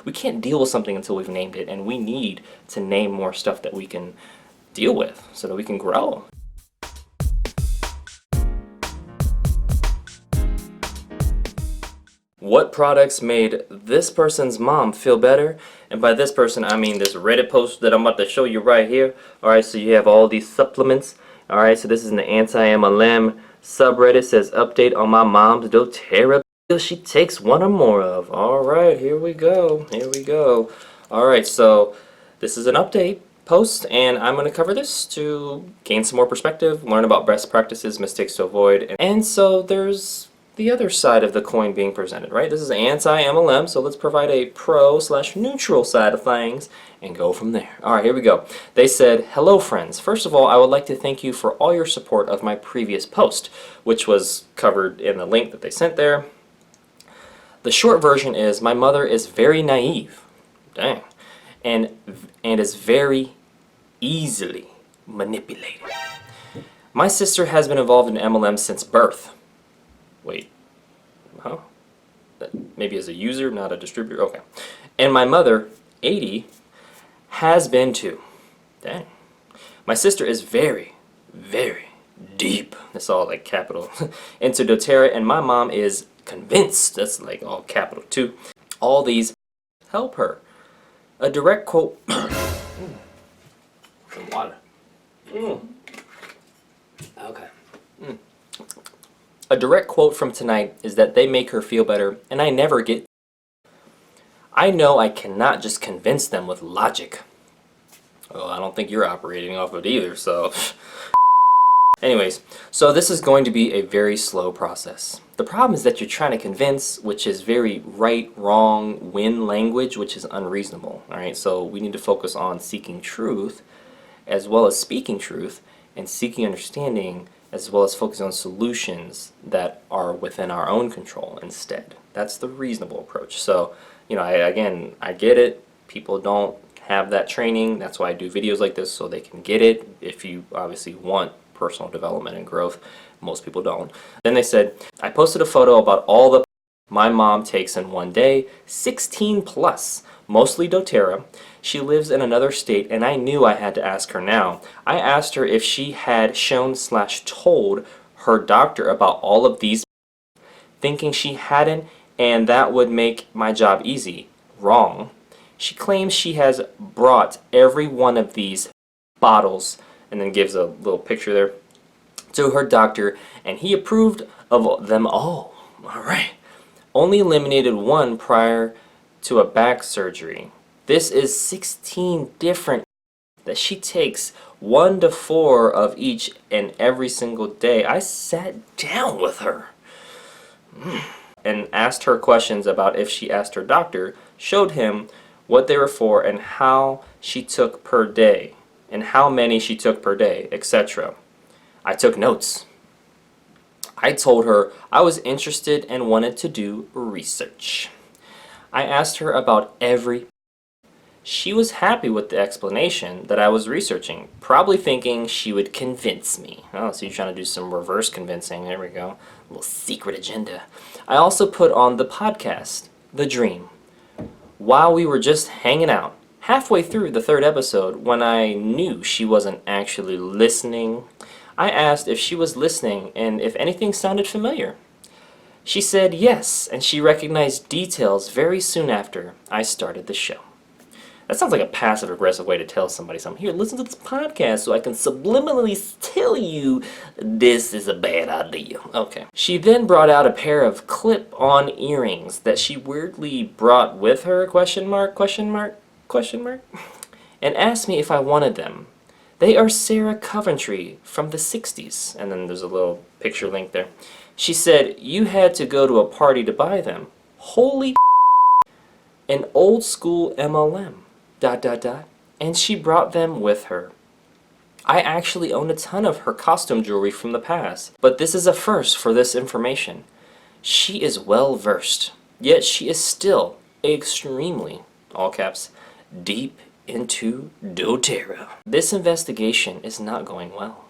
we can't deal with something until we've named it, and we need to name more stuff that we can deal with so that we can grow. What products made this person's mom feel better? And by this person, I mean this Reddit post that I'm about to show you right here. Alright, so you have all these supplements. Alright, so this is an anti-MLM subreddit. It says, update on my mom's doTERRA pill she takes one or more of. Alright, here we go. Here we go. Alright, so this is an update post, and I'm going to cover this to gain some more perspective, learn about best practices, mistakes to avoid. And so there's the other side of the coin being presented, right? This is anti-MLM, so let's provide a pro/neutral side of things and go from there. Alright, here we go. They said, hello friends. First of all, I would like to thank you for all your support of my previous post, which was covered in the link that they sent there. The short version is, my mother is very naive, dang, and is very easily manipulated. My sister has been involved in MLM since birth. Wait, huh? Maybe as a user, not a distributor? Okay. And my mother, 80, has been too. Dang. My sister is very, very deep, that's all like capital, into doTERRA, and my mom is convinced, that's like all capital too. All these help her. A direct quote. Some water. Okay. A direct quote from tonight is that they make her feel better, and I never get. I know I cannot just convince them with logic. Well, I don't think you're operating off of it either, so. Anyways, so this is going to be a very slow process. The problem is that you're trying to convince, which is very right, wrong, win language, which is unreasonable. Alright, so we need to focus on seeking truth, as well as speaking truth, and seeking understanding, as well as focusing on solutions that are within our own control instead. That's the reasonable approach. So, you know, I get it. People don't have that training. That's why I do videos like this, so they can get it. If you obviously want personal development and growth, most people don't. Then they said, I posted a photo about all the my mom takes in one day, 16 plus, mostly doTERRA. She lives in another state, and I knew I had to ask her now. I asked her if she had shown/told her doctor about all of these, thinking she hadn't, and that would make my job easy. Wrong. She claims she has brought every one of these bottles, and then gives a little picture there, to her doctor, and he approved of them all. Alright. Only eliminated one prior to a back surgery. This is 16 different that she takes 1 to 4 of each and every single day. I sat down with her and asked her questions about if she asked her doctor, showed him what they were for and how she took per day, and how many she took per day, etc. I took notes. I told her I was interested and wanted to do research. I asked her about every. She was happy with the explanation that I was researching, probably thinking she would convince me. Oh, so you're trying to do some reverse convincing. There we go. A little secret agenda. I also put on the podcast, The Dream, while we were just hanging out. Halfway through the 3rd episode, when I knew she wasn't actually listening, I asked if she was listening and if anything sounded familiar. She said yes, and she recognized details very soon after I started the show. That sounds like a passive-aggressive way to tell somebody something. Here, listen to this podcast so I can subliminally tell you this is a bad idea. Okay. She then brought out a pair of clip-on earrings that she weirdly brought with her, question mark, and asked me if I wanted them. They are Sarah Coventry from the 60s. And then there's a little picture link there. She said, you had to go to a party to buy them. Holy an old school MLM. ... And she brought them with her. I actually own a ton of her costume jewelry from the past, but this is a first for this information. She is well versed, yet she is still extremely, all caps, deep into doTERRA. This investigation is not going well.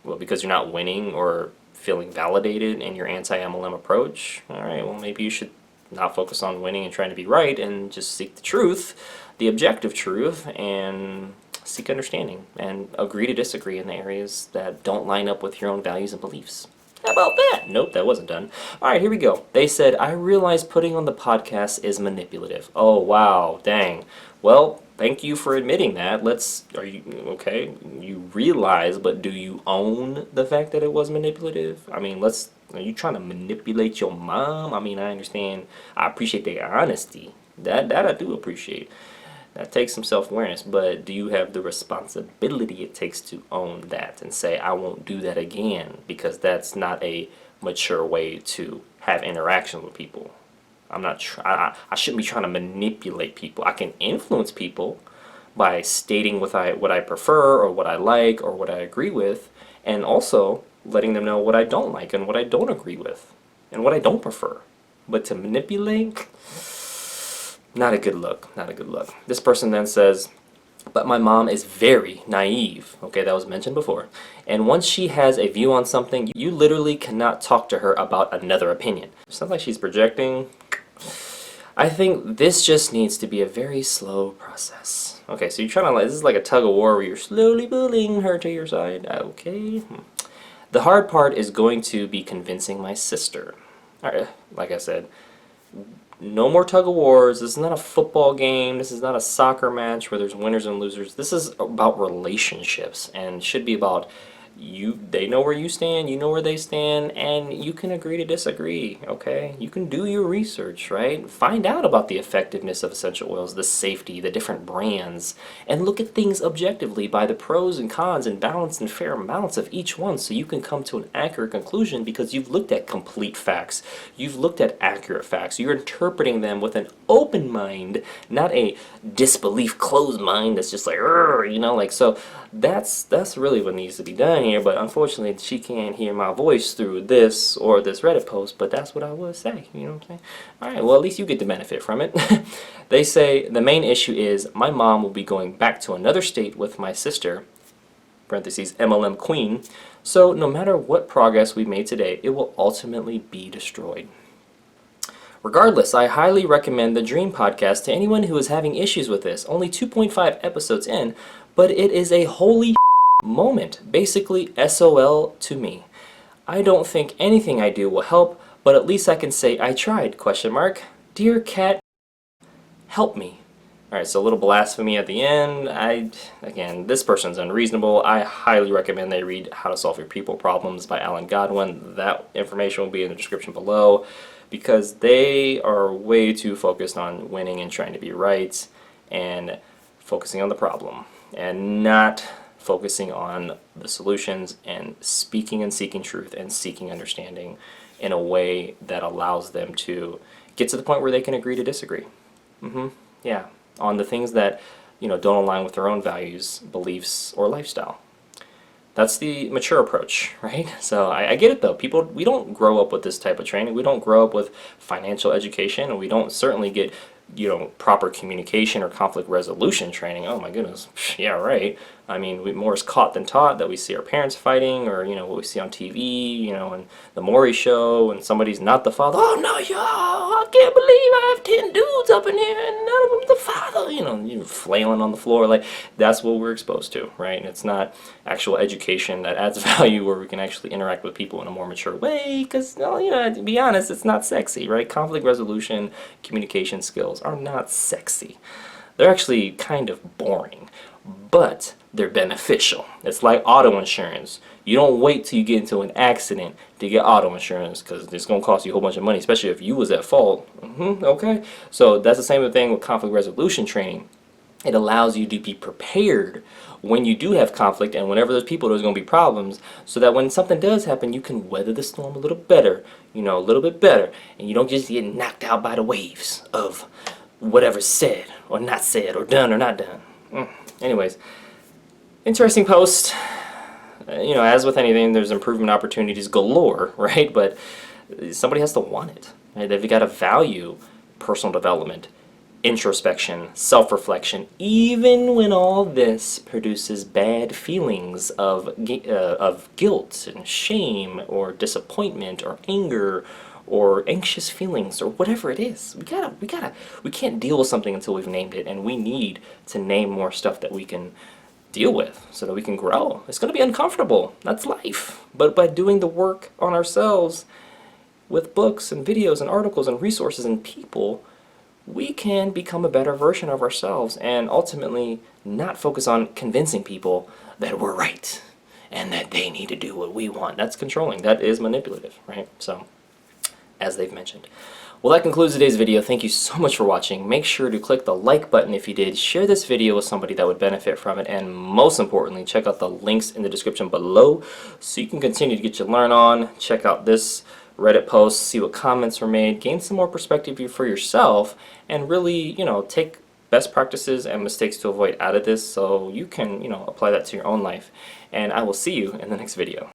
Well, because you're not winning or feeling validated in your anti-MLM approach? Alright, well maybe you should not focus on winning and trying to be right, and just seek the truth, the objective truth, and seek understanding and agree to disagree in the areas that don't line up with your own values and beliefs. How about that? Nope, that wasn't done. All right, here we go. They said, I realize putting on the podcast is manipulative. Oh, wow, dang. Well, thank you for admitting that. Are you, okay, you realize, but do you own the fact that it was manipulative? I mean, are you trying to manipulate your mom? I mean, I understand, I appreciate the honesty. That I do appreciate. That takes some self-awareness, but do you have the responsibility it takes to own that and say, I won't do that again, because that's not a mature way to have interaction with people. I shouldn't be trying to manipulate people. I can influence people by stating what I prefer or what I like or what I agree with, and also letting them know what I don't like and what I don't agree with and what I don't prefer. But to manipulate, not a good look, not a good look. This person then says, but my mom is very naive. Okay, that was mentioned before. And once she has a view on something, you literally cannot talk to her about another opinion. Sounds like she's projecting. I think this just needs to be a very slow process. Okay, so you're trying to, this is like a tug of war where you're slowly pulling her to your side. Okay. The hard part is going to be convincing my sister. All right, like I said, no more tug of wars. This is not a football game. This is not a soccer match where there's winners and losers. This is about relationships, and should be about they know where you stand, you know where they stand, and you can agree to disagree, okay? You can do your research, right? Find out about the effectiveness of essential oils, the safety, the different brands, and look at things objectively by the pros and cons and balanced and fair amounts of each one, so you can come to an accurate conclusion because you've looked at complete facts. You've looked at accurate facts. You're interpreting them with an open mind, not a disbelief closed mind that's just like, you know, like, so that's really what needs to be done here. But unfortunately she can't hear my voice through this or this Reddit post, but that's what I would say, you know what I'm saying? Alright, well, at least you get to benefit from it. They say the main issue is my mom will be going back to another state with my sister, parentheses MLM Queen, so no matter what progress we made today, it will ultimately be destroyed. Regardless, I highly recommend the Dream podcast to anyone who is having issues with this. Only 2.5 episodes in, but it is a holy moment. Basically, SOL to me. I don't think anything I do will help, but at least I can say I tried, question mark. Dear cat, help me. Alright, so a little blasphemy at the end. Again, this person's unreasonable. I highly recommend they read How to Solve Your People Problems by Alan Godwin. That information will be in the description below, because they are way too focused on winning and trying to be right and focusing on the problem and not focusing on the solutions and speaking and seeking truth and seeking understanding in a way that allows them to get to the point where they can agree to disagree. Yeah, on the things that, you know, don't align with their own values, beliefs, or lifestyle. That's the mature approach, right? So I get it though. People, we don't grow up with this type of training. We don't grow up with financial education, and we don't certainly get, you know, proper communication or conflict resolution training. Oh my goodness, yeah, right. I mean, more is caught than taught, that we see our parents fighting, or, you know, what we see on TV, you know, and the Maury show, and somebody's not the father. Oh no, yo, I can't believe I have 10 dudes up in here and none of them the father. You know, you're flailing on the floor. Like, that's what we're exposed to, right? And it's not actual education that adds value where we can actually interact with people in a more mature way, because, well, you know, to be honest, it's not sexy, right? Conflict resolution, communication skills are not sexy. They're actually kind of boring, but they're beneficial. It's like auto insurance. You don't wait till you get into an accident to get auto insurance, because it's going to cost you a whole bunch of money, especially if you was at fault. Okay? So that's the same thing with conflict resolution training. It allows you to be prepared when you do have conflict, and whenever there's people, there's going to be problems, so that when something does happen, you can weather the storm a little better, you know, a little bit better, and you don't just get knocked out by the waves of whatever's said or not said or done or not done. Anyways, interesting post. You know, as with anything, there's improvement opportunities galore, right? But somebody has to want it, right? They've got to value personal development, introspection, self-reflection, even when all this produces bad feelings of guilt and shame or disappointment or anger or anxious feelings or whatever it is. We can't deal with something until we've named it, and we need to name more stuff that we can deal with so that we can grow. It's going to be uncomfortable. That's life. But by doing the work on ourselves with books and videos and articles and resources and people, we can become a better version of ourselves and ultimately not focus on convincing people that we're right and that they need to do what we want. That's controlling. That is manipulative, right? So, as they've mentioned. Well, that concludes today's video. Thank you so much for watching. Make sure to click the like button if you did, share this video with somebody that would benefit from it, and most importantly, check out the links in the description below so you can continue to get your learn on, check out this Reddit post, see what comments were made, gain some more perspective for yourself, and really, take best practices and mistakes to avoid out of this so you can, apply that to your own life. And I will see you in the next video.